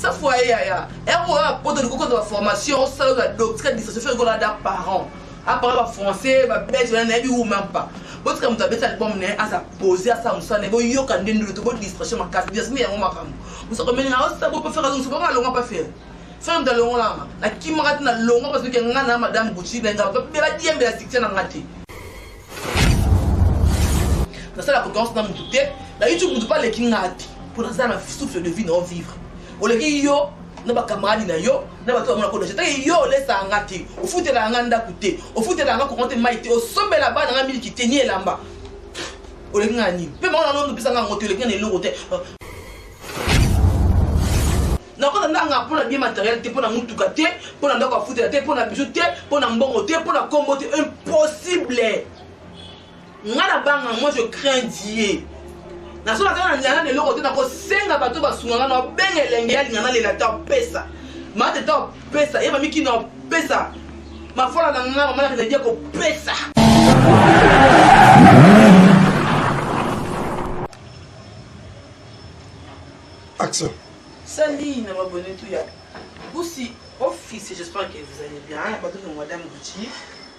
ça foyer ya et on a pour de la formation ça la doctrine de se faire qu'on a des parents apprendre français ba belge na bi ou même pas parce que on doit ça bon à ça poser à ça on ça ne bo yo kan ndendo to bo distraction ma casse bien mais on ma femme vous savez mais ça peut faire raison c'est pas long pas faire faire de long là la qui m'a na long parce que ngana madame Gucci na ngaba ba diembe la section na ngati dans ça la concurrence na muté la YouTube ne pas les qui ngati pour dans ça la souffle de vie non vivre o le yo na ba camarade na yo na ba to mona ko dojeta yo lesa ngati o futela nganda kute o futela ngako konte maite o sombela ba na miliki tenye lamba o le ngani pe ma na no bisanga ngote le ngani lo kote na ko na nga pour bien matériel te pour na mutuka te pour na ndako futela te pour na bijou te pour na mbongo te pour na kombo te impossible ngana banga moi je crains Dieu na so na kana nyana ne loko te na ko senga bato basunga na bengelenge ya nyana le la ta pesa ma te ta pesa e mami ki na pesa ma fola na ngana mama na dia ko pesa action Salut na mabonné tout ya Boussi office j'espère que vous allez bien pas tout madame Gucci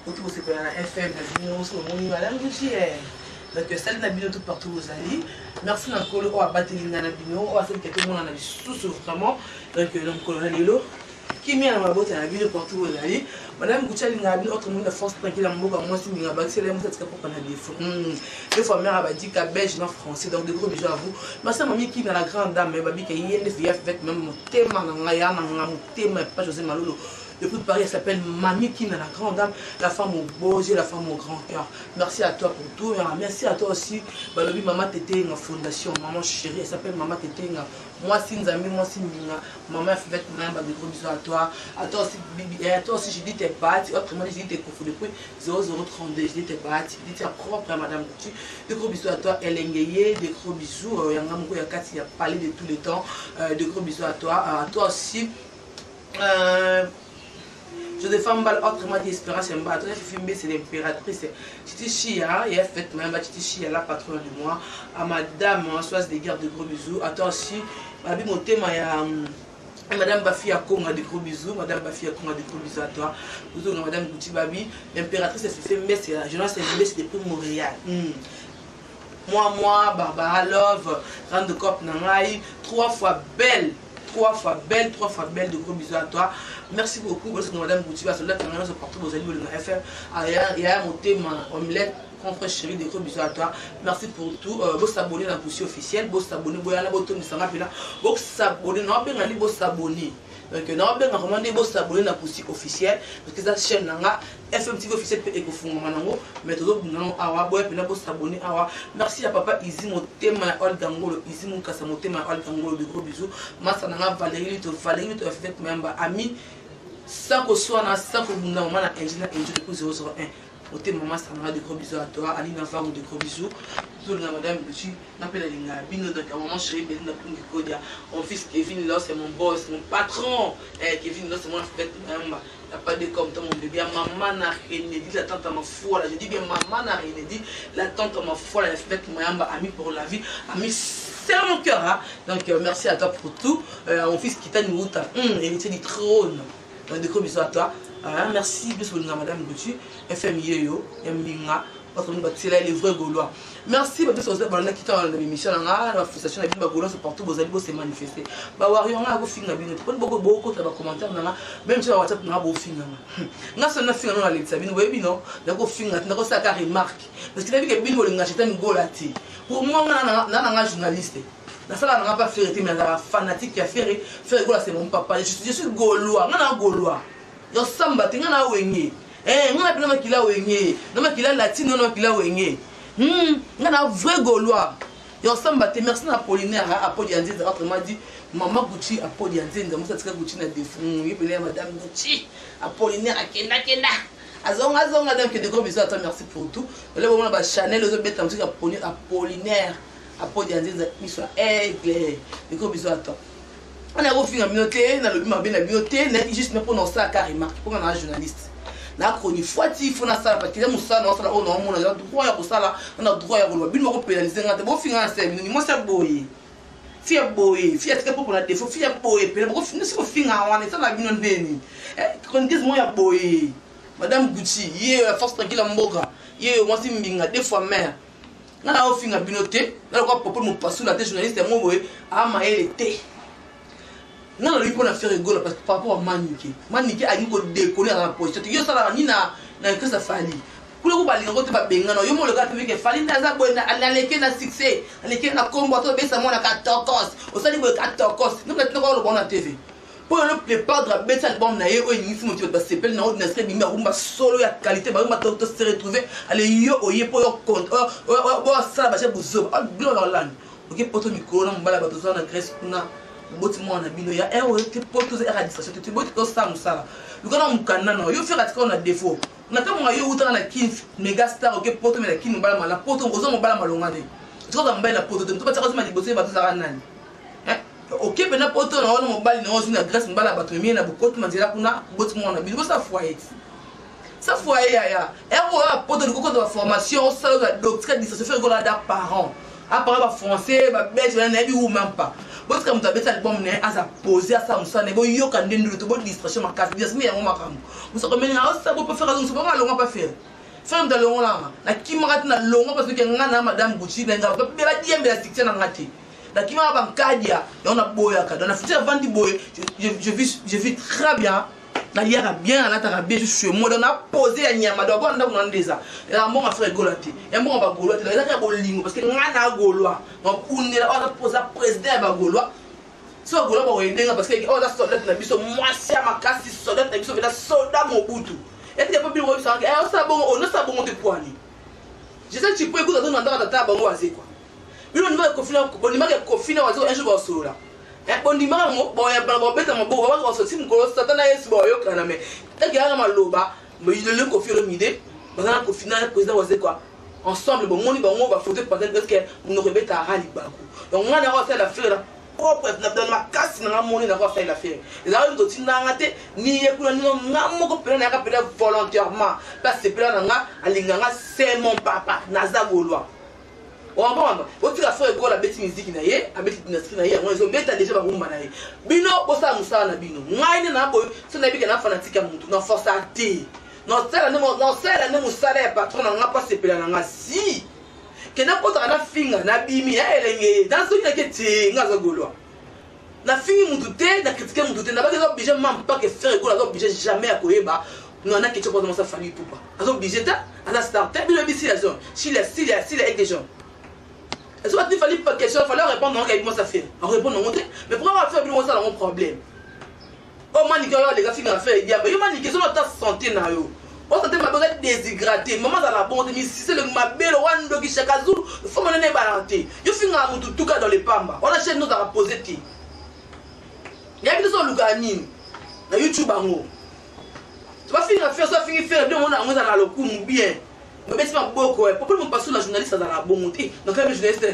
ou tout c'est pas la FM la madame Gucci donc salut Nabino tout partout vous allez merci encore au abattre Nabino au celle que tout le monde en a sous vraiment donc l'homme colonel Lelo qui met à ma botte Nabino partout vous allez madame Gucci Nabino autre monde de force tranquille à moi si vous avez c'est les mots c'est pour qu'on a des faux des fois mère a dit qu'à belge en français donc de gros bisous à vous merci mamie qui dans la grande dame mais babi qui est des filles avec même mon thème mon thème pas José Malolo. Depuis Paris, elle s'appelle Mamie Kim, la grande dame, la femme au beau yeux, la femme au grand cœur. Merci à toi pour tout. Merci à toi aussi. Balobi Maman Tété, une fondation, maman chérie, elle s'appelle Maman Tété. Moi, si nous amis, moi, si maman fait des gros bisous à toi. À toi aussi, Bibi. Et à toi aussi, je dis tes bâtis. Autrement, je dis tes coffres depuis 0032. Je dis tes bâtis. Je dis tes propres, madame Gucci. Des gros bisous à toi, Elengeye. Des gros bisous. Yangamoko Yakati, il a parlé de tous les temps. Des gros bisous à toi. À toi aussi. Je défends mal autrement d'espérance, c'est l'impératrice Titi Chia, et elle fait même Titi Chia, la patronne de moi, à madame Françoise des Gardes de gros bisous, à toi aussi, Babi mon thème, madame Bafi à Congo de gros bisous, madame Bafi à Congo de gros bisous à toi, madame Gucci Babi, l'impératrice elle fait mais c'est la jeunesse, c'est depuis Montréal. Moi, Barbara Love, Grande Cop Nangaï, 3 fois belle de gros bisous à toi. Merci beaucoup parce que madame Gucci va se lever quand même partout aux amis de FM. Il y a mon thème omelette contre chérie, des gros bisous à toi. Merci pour tout. Vous s'abonner à la Poussi officielle, vous s'abonner, vous allez vous s'abonner, non pas vous s'abonner. Donc non pas recommander vous s'abonner à la Poussi officielle parce que cette chaîne là FM TV officielle peut être fondée maintenant mais toujours non awa boy puis là vous s'abonner awa. Merci à papa Izi mon thème à Ol Gangolo, Izi mon kasa mon thème à Ol Gangolo, de gros bisous. Massa nanga Valérie to fait même ami sans que soit na sans que vous n'avez pas ingénieur depuis 001. Au maman Sandra, de gros bisous à toi, Aline Navarro, de gros bisous. Tout le madame Gucci, n'appelle Alina Bino, donc à maman chérie, Belinda Pungodia. Mon fils Kevin là, c'est mon boss, mon patron. Kevin là, c'est mon fête. Il n'y a pas de comme toi, mon bébé. Maman n'a rien dit, la tante à ma foi. Je dis bien, maman n'a rien dit, la tante à ma foi. Elle a fait ma amie pour la vie. Amie, c'est mon cœur. Hein? Donc merci à toi pour tout. Mon fils Kita Nouta, héritier du trône. De gros bisous à toi. Merci bisous madame Gucci. FM Yeyo, Mbinga. C'est là les vrais Gaulois. Merci parce que vous avez quitté l'émission. La frustration de Gaulois c'est partout. Vous allez se manifester. Warrior a fait un bien. Beaucoup de commentaires. Même sur WhatsApp, on a beau film. On a fait un film dans la lettre. Vous voyez, non? On a fait un film. On a fait un remarque. Parce que vous avez vu que Bingo l'a acheté un Golati. Pour moi, on a un journaliste. La salle n'a pas fait mais la fanatique qui a fait Gola c'est mon papa. Je suis Gaulois. On a un Gaulois. Yo samba tinga na wenye ngana pena makila wenye na makila latino na makila wenye ngana vrai Gaulois yo samba te merci na Apollinaire Apodi Anzinza autrement dit maman Gucci Apodi Anzinza musa tika Gucci na défend yipele madame Gucci Apollinaire kenda azonga donc de gros bisous à toi merci pour tout le moment ba Chanel les autres bêtes musique Apollinaire Apodi Anzinza miso aigle de gros bisous à toi. On a refait une communauté, on a le bien la communauté, on a juste pour nous ça car remarque pour un journaliste. Na chronique fois-il faut na ça parce que nous ça non ça on a droit à ça là, on a droit à le bien me pénaliser ngate bon finance moi ça boy. Fia boy, fia très pour la défaut, fia boy, mais beaucoup finissent au fin à on est ça la vie non béni. Quand dis moi ya boy, Madame Gucci, yé la force tranquille en boga, yé moi si mbinga des fois mère. Na au fin à binoté, na quoi pour mon passer la tête journaliste moi boy, ah ma elle était. Non, lui pour la faire rigoler parce que par rapport à Maniké a une go décoller dans la position. Yo ça la ni na que ça fali. Pour le bali ngote ba benga no yo mo le gars que fali na za boy na aleke na succès aleke na combo to be sa mo na 14 o sali boy 14 nous maintenant ko le bon na TV pour le plupart de la bête album na ye o ni si mo ti ba sepel na ordinaire très bimba rumba solo ya qualité ba rumba to se retrouver ale yo o ye pour yo compte bo ça ba che buzo bilo la land OK poto micro na mbala ba to na Grèce kuna boti mo na bino ya o te poto za ra distraction te boti to ça musala lukana mukana no yo faire atika na défaut na kama yo utana na kin mega star OK poto me na kin mbala mala poto ngozo mbala malonga de to ka mbala poto te to ba tsaka ma dibosse ba to za nani OK bena poto na ono mbali na ozo na Grèce mbala ba to mi na bukoto manzela kuna boti mo na bino ça foyer ya o poto de koko de formation ça la doctrine ça se fait gola da parents apparemment ba français ba belge na bi ou même pas parce que mutabe ça album né asa poser ça musa ne bo yo kan ndendu to bo distraction makasi bien mais yango makambo musa ko menga ça bo pas faire raison pas longa pas faire faire de longa là na kimaka na longa parce que ngana madame Gucci na ngaba be ba diembe la stiction na ngati na kimaka bankadia on a boya ka na futur vandi boy je vis très bien na liara bien na ta bien chez moi on a posé ya nyama do bon ndako na ndeza la mon frère golati et mon ba golati la ka bolingo parce que ngana golwa donc on est là on a posé président ba golwa so golwa ba wendenga parce que on a soldat na biso moi si makasi soldat na biso vela soldat Mobutu et tu pas bien voir ça ça bon on ça bon te poani je sais tu peux écouter dans ndaka tata bango wazi quoi bino ndima kofina bon ndima kofina wazi un jour ba solo bondima mo boya bana beta mo bo ba so sim ko satana yesu boyo kana me take ya maloba mo yile ko fi le mide bana ko final président waze quoi ensemble bon moni ba mo ba photo peut-être parce que on aurait beta rali bako donc on a fait la faire propre dans ma casse na moni na ko faire la faire et là on tinda ngate ni yekuna ni ngamo ko pela na ka pela volontairement parce que pela nga alinganga c'est mon papa naza golwa on va on tira faire école la bête musique na ye a bête dynastie na ye on zo bête déjà ba rumba na ye bino bosa musala na bino ngai na boy so na bika na fanatique ya mutu na force ate no sala ne musala ya patron na pas sepela na nga si ke na kota na finga na bimi ya elenge dans ce qui est nga zo golwa na fingi mutu te na critiquer mutu te na ba que obligé même pas que faire école na obligé jamais à koyeba nous on a quelque chose dans sa famille pour pas azo obligé ta à starter bino bisi la zone si la avec des gens. Est-ce qu'il fallait pas question, il fallait répondre non, comment ça fait. On répond non, mais pourquoi on va faire ça dans mon problème? Oh man, les gars, ils ont fait, ils ont dit, ta santé na yo. On santé ma besoin déshydraté. Maman dans la bonne, mais si c'est le mabel wando qui chaque jour, il faut m'en aller balancer. Yo finga mutu tout cas dans les pamba. On achète nous à poser ti. Il y a des gens lugani na YouTube ango. Tu vas finir faire ça, finir faire bien on a dans le coup bien. Mais c'est pas beaucoup. Pourquoi on passe sur la journaliste dans la bonne montée? Donc, un journaliste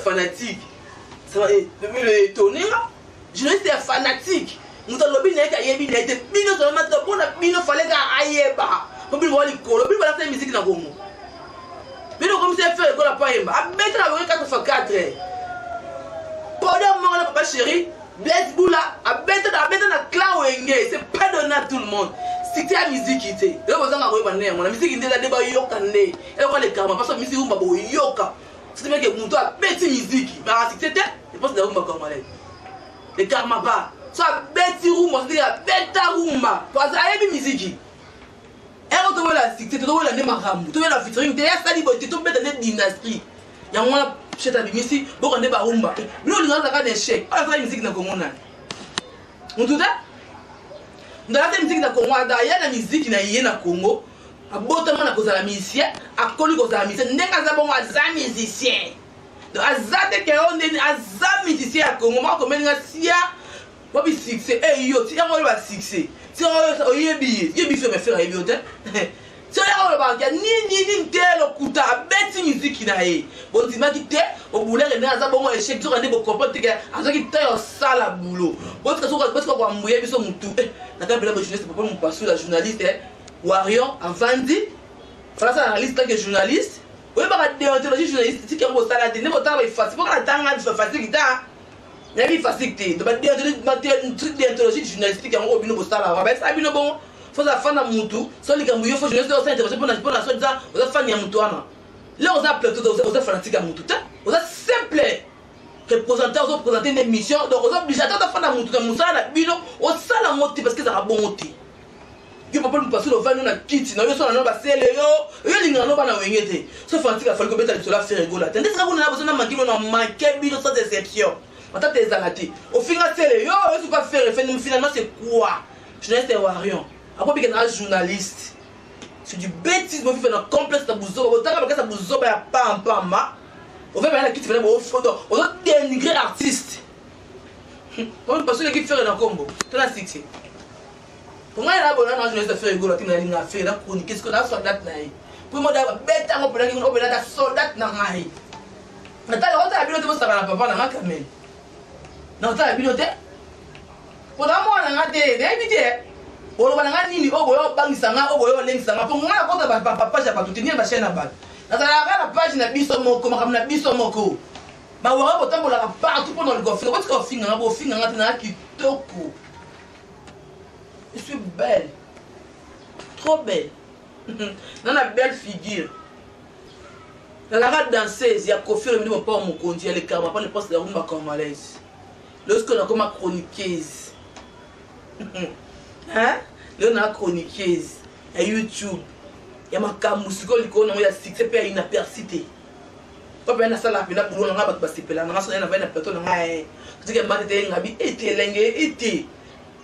fanatique. Ça va étonner. Journaliste fanatique. Nous avons lobby n'a qu'à y aller. Bino seulement pour la bino fallait qu'à aille bas. Pour bien voir les colos. Pour bien voir la musique dans le monde. Bino comme c'est fait, qu'on a pas aimé. À mettre la voix 4 fois 4. Pendant mon papa chéri, Blaise Boula, à mettre la clau et c'est pas donné à tout le monde. C'était la musique qui était. Et vous avez la musique qui était là, débat yoka né. Et on va les karma parce que la musique rumba bo yoka. C'était bien que mon toi bête musique. Mais c'était, je pense que la rumba comme elle. Les karma pas. Soit bête rumba, c'est la bête rumba. Parce que la musique. Et on te voit la c'était toi la nemaram. Tu vois la featuring, tu as ça libre, tu tombes dans une dynastie. Il y a moi chez ta musique, bon on est pas rumba. Nous on a des chèques. On a la musique dans comment on tout ça. Dans la musique na Congo, il y a la musique na yé na Congo. A botamana na kozala musicien, a koli kozala musicien. Ndenga za bongo aza musicien. Donc azate ke on est aza musicien à Congo. Moi comme nga sia, wabi succès. Eh yo, ti yango ba succès. Ti yango yebi fait me faire yebi ote. Ti yango ba ya ni telo kuta beti musique na ye. Bon ti ma ki te o boulere na za bongo échec to rende bo comprendre que azo ki te yo sala boulot. Bon ti ko kwa mbuye biso mutu. La journaliste, pourquoi mon pasteur, la journaliste, Warion, a vendu, face à la liste que journaliste, oui, bah, déontologie journaliste, si quelqu'un veut ça, la dernière fois, il faut facile, pourquoi la tanga, il faut facile, Il y a une facilité. Donc, un truc d'anthologie journalistique, en gros, bino ça là. Ça bino bon. Faut ça fan à Moutou. Soit les Gambouillons, faut journaliste aussi intéressé pour la chose ça. On a fan à Moutou là. Là on a plateau, on a fanatique à Moutou. On a simple représentant, on a présenté une émission. Donc on a obligé d'attendre fan à Moutou. Moussa là, bino, on ça la motive parce que ça a bon motive. Yo papa nous passer le van nous na kit, na yo so na ba sele yo linga no ba na wengete. So fanatique a fallu que beta sur la faire rigoler. Tandis que on a besoin de manquer on a manqué bino sans déception. Maintenant, t'es zalaté. Au final, c'est yo, je ne suis pas faire. Finalement, c'est quoi? Journaliste et warion. Après, il y a un journaliste. C'est du bêtise. On fait un complexe de bouzo. On a un bouzo, il n'y a pas un peu en main. On fait un qui fait au fond. On a dénigré l'artiste. On parce que qui fait un combo. Tu as cité. Pour moi, il y a un journaliste qui fait rigoler. Il y a une affaire. Qu'est-ce qu'on a sur la date? Pour moi, il y a un bête à reprendre. On a un soldat. Maintenant, on a un bilan de ça. On a un quand même. Non, ça a biloté. Pour moi, on a des invités. On a un nini, on a un banc sanga, on a un link sanga. Pour moi, on a un papa, j'ai pas tout tenu, ma chaîne à balle. Dans la page, on a bisomoko, on a bisomoko. Mais on a autant pour la partout pour le golf. What's qu'on finit, on finit, on a qui toko. Je suis belle. Trop belle. Dans la belle figure. Dans la rade danseuse, il y a Kofi, le milieu, pas mon conduit, il y a les camarades, pas les postes de la roue, ma congolaise. Lorsqu'on a comme ma chroniqueuse, hein? Là on a chroniqueuse, à YouTube, il y a ma camusiko, il y a succès, il y a une apercité. Quand on a ça là, on a boulot, on a passé là, on a ça, on a une personne, on a dit que ma tête est ngabi, était lingue, était.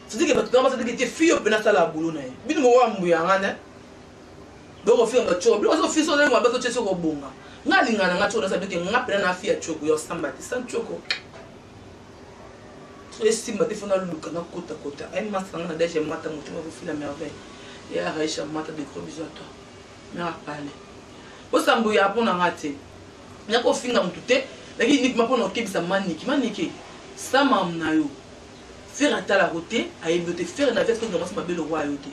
C'est-à-dire que tu as dit que tu es fille, on a ça là boulot, né. Bien nous voir mouiller, hein? Donc on fait un choc, on fait ça, on va battre sur le bon. Nga linga na ngacho na sabe que nga pena na fia choko yo samba ti san choko. So estima te fona luka na kota kota. Ai masanga na deje mata mutima vous fila merveille. Et Aisha mata de gros bisous à toi. Mera parler. O sambu ya pona ngate. Nya ko finga mutute, lakini nik mapona okebisa maniki. Maniki. Sama mnayo. Faire à la route, à évoquer faire la veste comme ma belle royauté.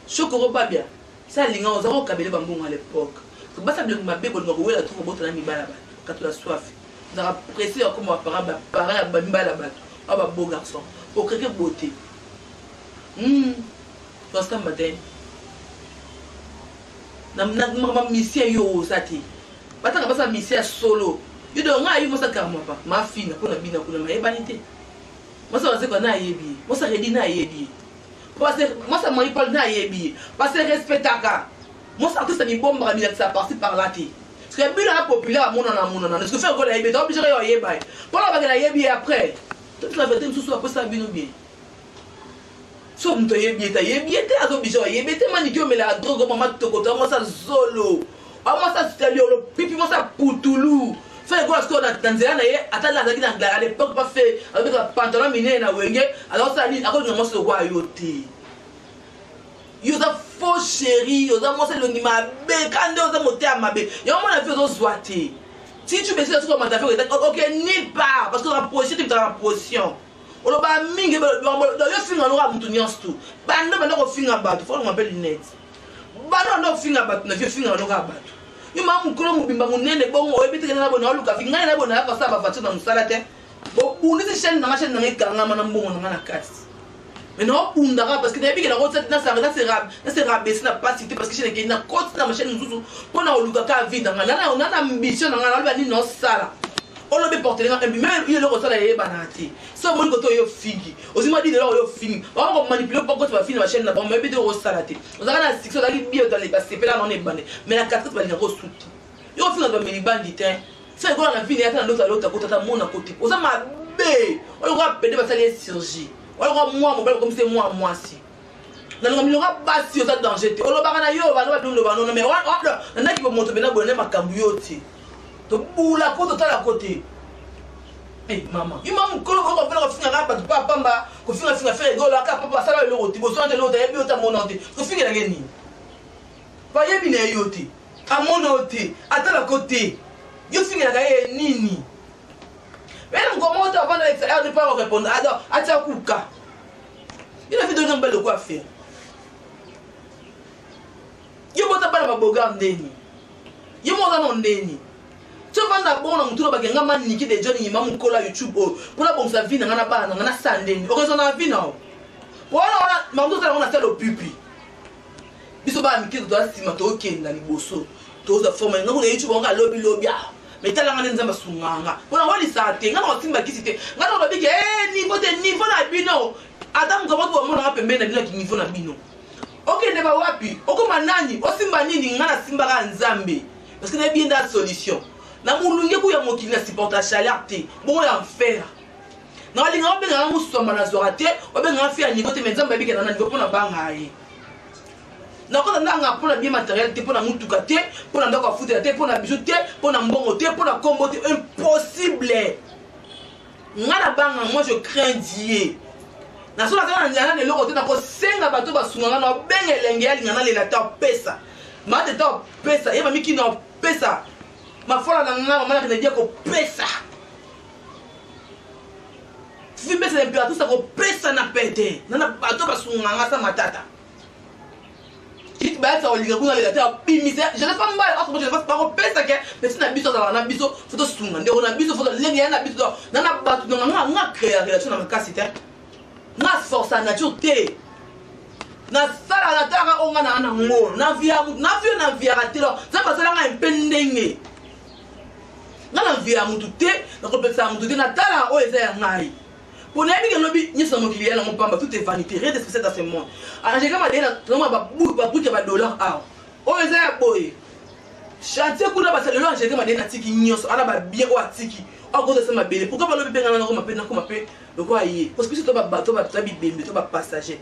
Choko babia. Ça linga aux arons kabele bambou à l'époque. Que basa bien ma bébé on va la trouver botte na mi bala ba quand tu as soif on a pressé comme on parent ba mi bala ba ah ba beau garçon pour créer beauté parce que matin na ma mission yo sati batanga basa mission solo yo do nga yi mo sa karma pa ma fina kuna bina kuna ma ebanité mo sa wase ko na yebi mo sa redi na yebi parce que moi ça m'a pas na yebi parce que respectaka. Moi, ça me bombe à ça par-ci par-là. Parce que le la populaire à mon an. Ce que fait encore la yébi, obligé de y aller. Pour la bague la yébi après. Toute la vérité, nous sommes après ça bien ou bien. Somme de yébi, t'as yébi, t'es obligé de yébi, t'es maniqué, mais la drogue, maman, te côté, moi ça zolo. Moi ça c'est le pipi, moi ça poutoulou. Fais quoi, ce qu'on a dans les attends à l'époque, pas fait avec un pantalon miné na wenge. Alors ça dit, à cause de moi, c'est le royauté. Yo za faux chéri, yo za moi c'est le nima be quand yo za monter à ma be. Yo mon affaire zo zoité. Si tu me dis sur ma affaire, OK, ni pas parce que la position tu la position. On ba mingi yo finga no ra mutu nyans tout. Ba ndo ba no finga ba, faut on m'appelle lunette. Ba no finga ba, na finga no ra ba. Yo ma mukolo mubimba munene bongo oyebite na bona luka finga na bona fa sa ba fatu na musala te. Bo unisi chaîne na chaîne na ngikanga na mbongo na kati. Mais non, parce que depuis que la route c'est rabaissé, n'a pas cité parce que j'ai une côte dans ma chaîne, on a eu le vide, on a ambition, on a dit non, ça. On a porté un même il le reçoit les banati. Ça, mon côté, il fini. Aussi, m'a dit de l'or, il fini. On va manipuler pourquoi tu vas finir ma chaîne, on va de ressalater. On a un six, on a dit bien dans les passés, là, on est bandé. Mais la 4 va dire ressoute. Il va finir dans mes bandits. C'est quoi, on a fini, à l'autre côté, à mon côté. On a ma bé. On va péter parce qu'elle est surgie. Alors moi mon comme c'est moi si na ngomilora basi yo za danger te oloba kana yo bana badundo bana mais on a qui peut monter bena bonne makambu yo ti to bula ko to tala côté eh maman yo maman ko ko ko finga ba pa pamba ko finga faire go la ka papa sala le roti bo so ante le roti e bi o ta monante ko finga la geni ba yebi na yo ti a monante atala côté yo finga la ga nini. Même comment tu vas l'extérieur ne pas répondre. Alors, à ta couka. Il a fait de belle quoi faire. Il m'a pas la boga ndeni. Il m'a pas ndeni. Tu vas d'abord dans mon tour, parce que nga maniki des jeunes, il m'a mon cola YouTube, pour la bonne sa vie, n'a pas, n'a sandé, au raison de la vie, non. Voilà, ma mère, on a fait le pupi. Biso ba miki doit stima to kenda liboso. To za forme nga YouTube on ga lobby. Mais tala nga nzamba sunganga. Bona wali sa te, nga na timba kisite. Nga na lobi ke niveau na bino. Adam ko boto mo na pembe na bino ki niveau na bino. OK ne ba wapi? Oko manani, o simba nini nga na simba ka nzambe. Parce que na bien da solution. Na mulunge ku ya mokili na supporta chaleur te. Bon ya faire. Na wali nga obenga nga musoma na zorate, obenga nga fi ya niveau te menzamba bike na niveau pona banga ye. Quand on a pour la bien matériel, pour la moutuka, pour la ndako foutre, pour la bijou, pour la mbongo, pour la combo, impossible. Moi je crains Dieu. Na so la kana na loko te na ko senga bato basunganga na benga elenge ngana le la ta pesa. Ma te ta pesa, yeba miki na pesa. Ma fola na ngana mama na dia ko pesa. Fimbe se imperatrice ko pesa na pete. Na bato basunganga sa matata. Je ne sais pas si je ne pas mal, je ne pas repérer ça, mais si on a biso dans la biso, il faut se souvenir, on a biso, il faut les liens, on a biso, on a battu, on a créé la relation dans le cas, c'était. On a force à nature, on a ça la terre, on a un amour, on a vu un viaraté, ça passe là, on a un pending. On a vu un moutou, on peut ça, on a talent, on est un aïe. Pour les amis, nous sommes clients, on parle tout est vanité, rien de spécial dans ce monde. Alors, j'ai comme dit, on va bouger $1. On est un boy. Chantier, qu'on a passé le long, j'ai comme dit, tiki nios, on a bien ou tiki. En gros, c'est ma belle. Pourquoi pas le bébé dans le mapé, comme appelé le quoi y est? Parce que si tu vas bateau, tu vas bébé, tu vas passager.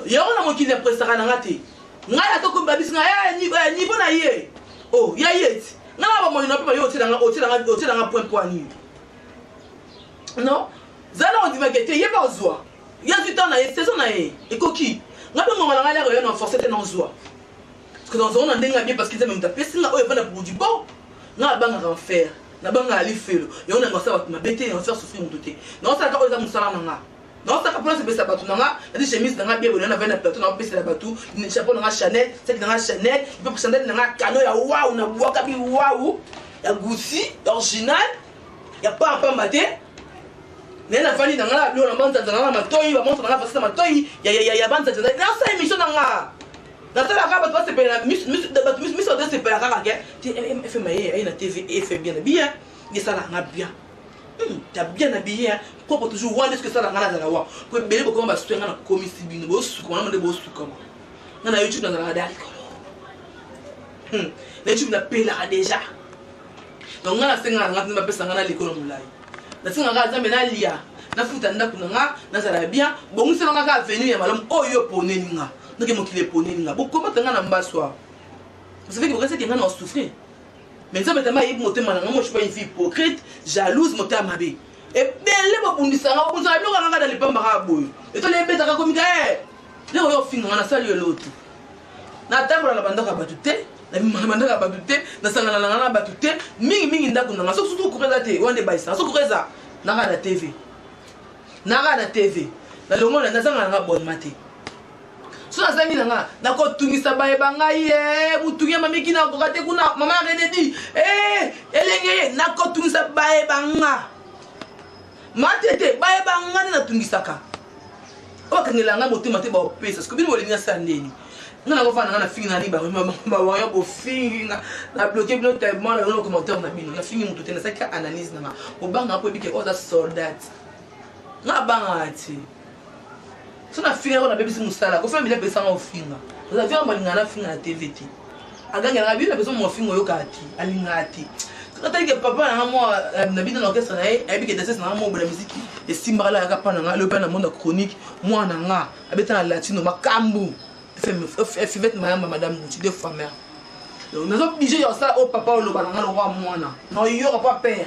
Il y a un homme qui n'est pas ça à rater. N'a pas comme babis, n'a niveau na yé. Oh, y'a yé. N'a pas mon nom, pas yé, dans un point poignet. Non? Zala on dit que tu pas zoa. Il y a du temps na saison na et coquille. Nga pe ngoma ngala re na forcer na zoa. Parce que dans on a ndenga bien parce qu'ils aiment taper singa o evana pour du bon. Nga banga en faire. Na banga ali felo. Et on a ngasa ba ma bête en faire souffrir mon doté. Non ça ka o za musala nanga. Non ça ka pour se besa batu nanga. Des chemises nanga bien on a vena plateau na besa batu. Ni chapeau nanga Chanel, c'est nanga Chanel, il peut Chanel nanga cano ya waouh na boaka bi waouh. Ya Gucci original. Ya pas maté. Nena fani na ngala lo na banza na matoi ba monto na fasa matoi ya banza na sa émission na nga na sala ka ba se pela mis de se pela ka ke ti FM na TV FM bien ni sala nga bien ta bien habillé pour toujours voir ce que ça la ngala la wa ko bele ko ba suenga na komisi bino bo su ko na mande bo su ko na YouTube na la dali ko na YouTube na pela déjà donc ngala senga ngati ba pesa ngana likolo mulai. Na singa ga zambe na lia na futa ndako nga na sala bien bon se nga ga venir ya malam oyo poneli nga ndoke mokile poneli nga bo comment nga na mbaswa vous savez que vous que nga na souffrir mais ça metama yib motema nga moi je suis pas une fille hypocrite jalouse motema mabe et belle bo bundisa nga bo ça bloka nga dans le pamba ga boyo et to le beta ka komika le oyo finga na sali yo lotu na tambola na bandaka batute na bandaka batute na sangana na batute mingi ndako nga surtout kureza te wande baisa so kureza na la TV na TV na longo na sangana nga bon mate so na sangi nga na ko tungisa bae banga ye mutungi mamiki na ko kate kuna mama Renedi elenge na ko tungisa bae banga matete bae banga na tungisaka o kangela nga motema te ba opesa parce que bino bolinga sandeni nga na ko fana na fingi na riba ba wa yo bo fingi na bloquer bino tellement na commentaire na bino na fingi mutu te na saka analyse na o banga po bike other soldat nga banga ati so na fingi ko na bebisi musala ko fa mi le pesa nga o finga vous avez un malinga na finga na TVT aganga na bino pesa mo finga yo kati alingati quand que papa na moi na bino na orchestre na e bike danser na mo bela musique et simbala ya kapana nga le pena monde chronique moi na nga abeta na latino makambu fait madame Mouti deux fois mère donc nous sommes obligés de ça au papa le balanga le roi moi non il y aura pas père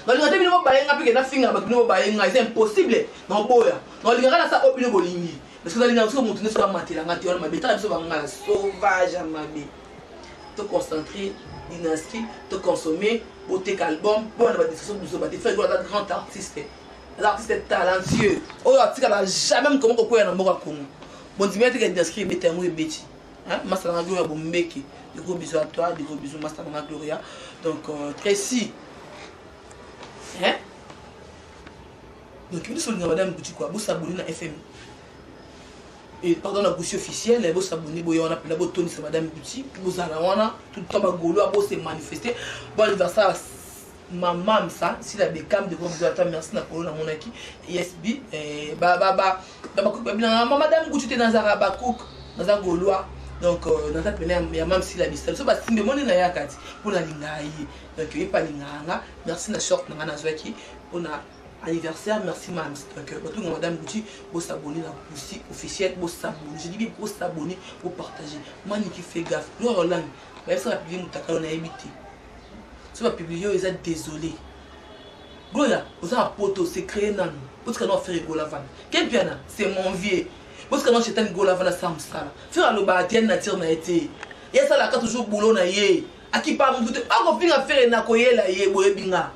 donc les gens vont bailler ngapi que na finga ba vont bailler c'est impossible non boya donc les gars ça obligé bolingi parce que les gens sont montés sur la matela ngati on mabeta biso banga sauvage mabe te concentrer dynastie te consommer beauté album pour la discussion de ba faire un grand artiste l'artiste talentueux oh artiste n'a jamais comment ko ya na mboka Congo bon tu viens te inscrire beta mo ebeti Hein? Master Gloria Bombeki. Des gros bisous à toi, des gros bisous Master Gloria. Donc, Tracy. Hein? Donc, vous avez madame Bouti quoi, vous s'abonnez à FM. Et pardon, la bouche officielle, vous s'abonnez, vous avez la boutonne sur madame Bouti, vous avez tout le temps, vous s'est manifesté. Bon anniversaire. Maman ça si la bécam de gros bisous à toi, merci na polo na monaki ESB madame Bouti te dans Zarabakouk dans un Gaulois donc dans un pena ya mam si la bisel so ba simbe moni na yakati pour la lingayi donc il pas linganga merci na short na na zwaki pour na anniversaire merci mam donc tout madame Bouti vous s'abonner la boutique officielle vous s'abonner je dis bien vous s'abonner vous partager mani qui fait gaffe le Roland ba ça publier mutakalo na habité si vous publiez, vous êtes désolé. Gloria, vous avez un poteau, c'est créé dans nous. Vous avez fait Golavan. Quel bien, c'est mon vieux. Vous avez fait Golavan à Samsala. Faire le bâtiment nature n'a été. Il y a ça là, quand toujours boulot n'a yé. À qui parle, vous dites, ah, on finit à faire un accoyer là, yé, boye binga.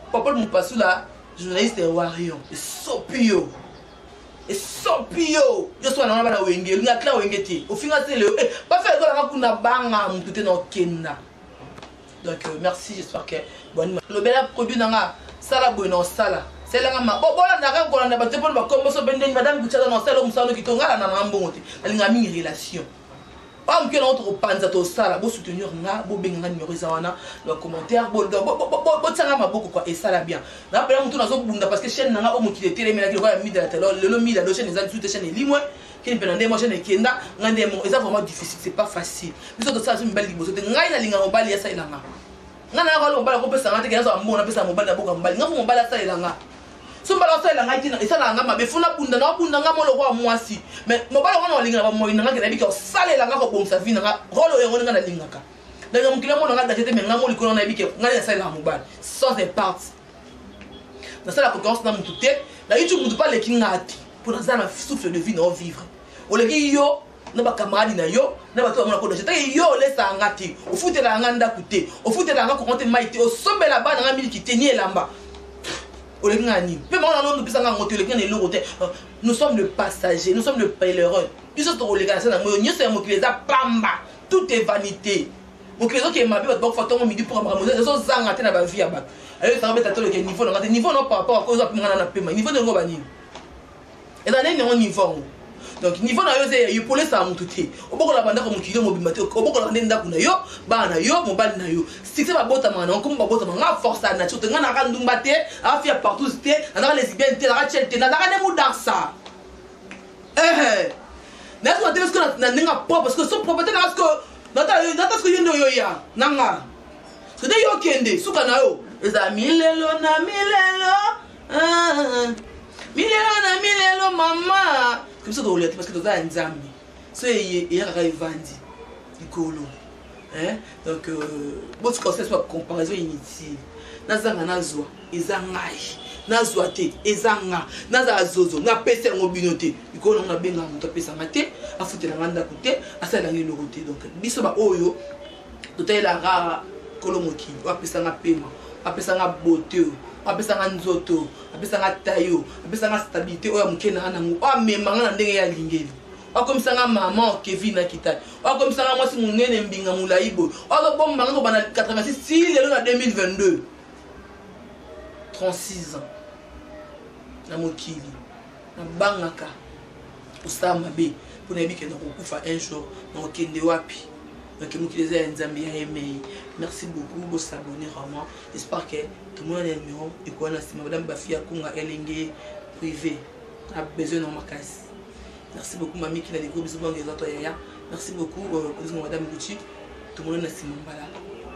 Papa, mon passou là, journaliste et warion. Et sopio. Et sopio. Je suis dans la wenge, il y a clair wenge. Au final, c'est le. Pas faire la rakuna banga, mon tout est dans Kenda. Donc merci, j'espère que le bel produit nanga sala bueno sala c'est là ma bon là nanga ko na bateau pour ba so bende madame Boutia dans sala musano ki tonga na mbongote alinga mi relation pas que notre panza to sala bo soutenir nga bo benga numéro zawana le commentaire bo tsanga maboko quoi et ça là bien na pela mutu nazo bunda parce que chaîne nanga o mukile télé mais la ki ko mi de la télé le mi la chaîne les autres chaîne limwe qui ne peut pas manger les kenda ngande mo c'est vraiment difficile c'est pas facile mais ça de ça c'est une belle liboso te ngai na linga mobali ya ça ilanga ngana ko lo mbala ko pesa ngate ke so mbona pesa mobali na boka mbali ngafu mobali ça ilanga so mbala ça ilanga tina isala nga mabe funa bunda na bunda nga molo kwa mwasi mais mobali wana linga ba moyina nga ke na biki sala ilanga ko bomsa vina nga rolo yengo nga na linga ka daga mukila mo nga dajete mais nga mo likolo na biki nga ya ça ilanga mobali sans des parts na ça la concurrence na mutu te na YouTube mutu pas le kingati pour dans un souffle de vie non vivre o le yo na ba camarade na yo na ba to mona ko de te yo lesa ngati o futela nganda kute o futela ngako konte maite o sombela ba na miliki tenir lamba o le ngani pe ma na no pisanga ngote le ngani lo rote nous sommes le passager nous sommes le pèlerin ils sont au légal ça na mo nyo c'est mo qui les a pamba tout est vanité mo qui les ma bi ba ko foto mo midi pour ramoser so zanga te na ba vie ba alors ça va être le niveau na niveau non par rapport à cause de na paiement niveau de ngo ba ni et dans les niveau donc niveau na yo c'est yo police a mututi oboko la banda ko mukile mo bimate oboko la ndenda kuna yo bana yo mobali na yo si c'est ba bota mana ko ba bota nga force na tu nga na ka ndumba te a faire partout te na lesbienne te na chente na ka mu dansa na so te parce que na nga propre parce que son propriété na parce que na parce que yo yo ya nanga so de yo kende suka na yo eza milelo na milelo mama comme ça parce que dans un examen c'est il y a vandi ikolo hein donc votre conseil soit comparaison inutile nazanga nazwa ezangai nazwa te ezanga naza zozo na pesa ngobinote ikolo na benga muto pesa mate afutela nganda kote asala ngelo kote donc biso ba oyo totela rara kolomoki wa pesa nga pema apesa nga beauté apesa nga nzoto apesa nga tayo apesa nga stabilité oya mukena na ngo amema nga na ndenge ya lingeli akomisa nga maman Kevin na kitali akomisa nga mwasi munene mbinga mulaibo akobomba nga bana 86 si lelo na 2022 36 ans na mokili na bangaka usama be pour nebike na kokufa un jour na okende wapi. Donc, merci beaucoup de vous abonner vraiment. J'espère que tout le monde est numéro et qu'on a madame Bafia Kunga Elingue privé a besoin de ma caisse. Merci beaucoup mamie qui a des gros bisous dans les autres yaya. Merci beaucoup madame Bouti. Tout le monde est Simon Bala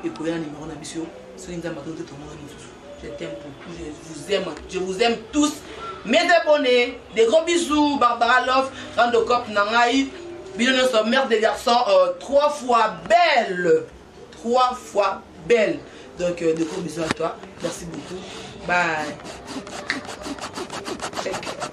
et qu'on a un numéro d'ambition. Je t'aime beaucoup. Je vous aime tous. Mes abonnés, des gros bisous. Barbara Love, Rando Cop Nangaï. Billonnière sur mère des garçons, 3 fois belle. 3 fois belle. Donc, de gros bisous à toi. Merci beaucoup. Bye. Check.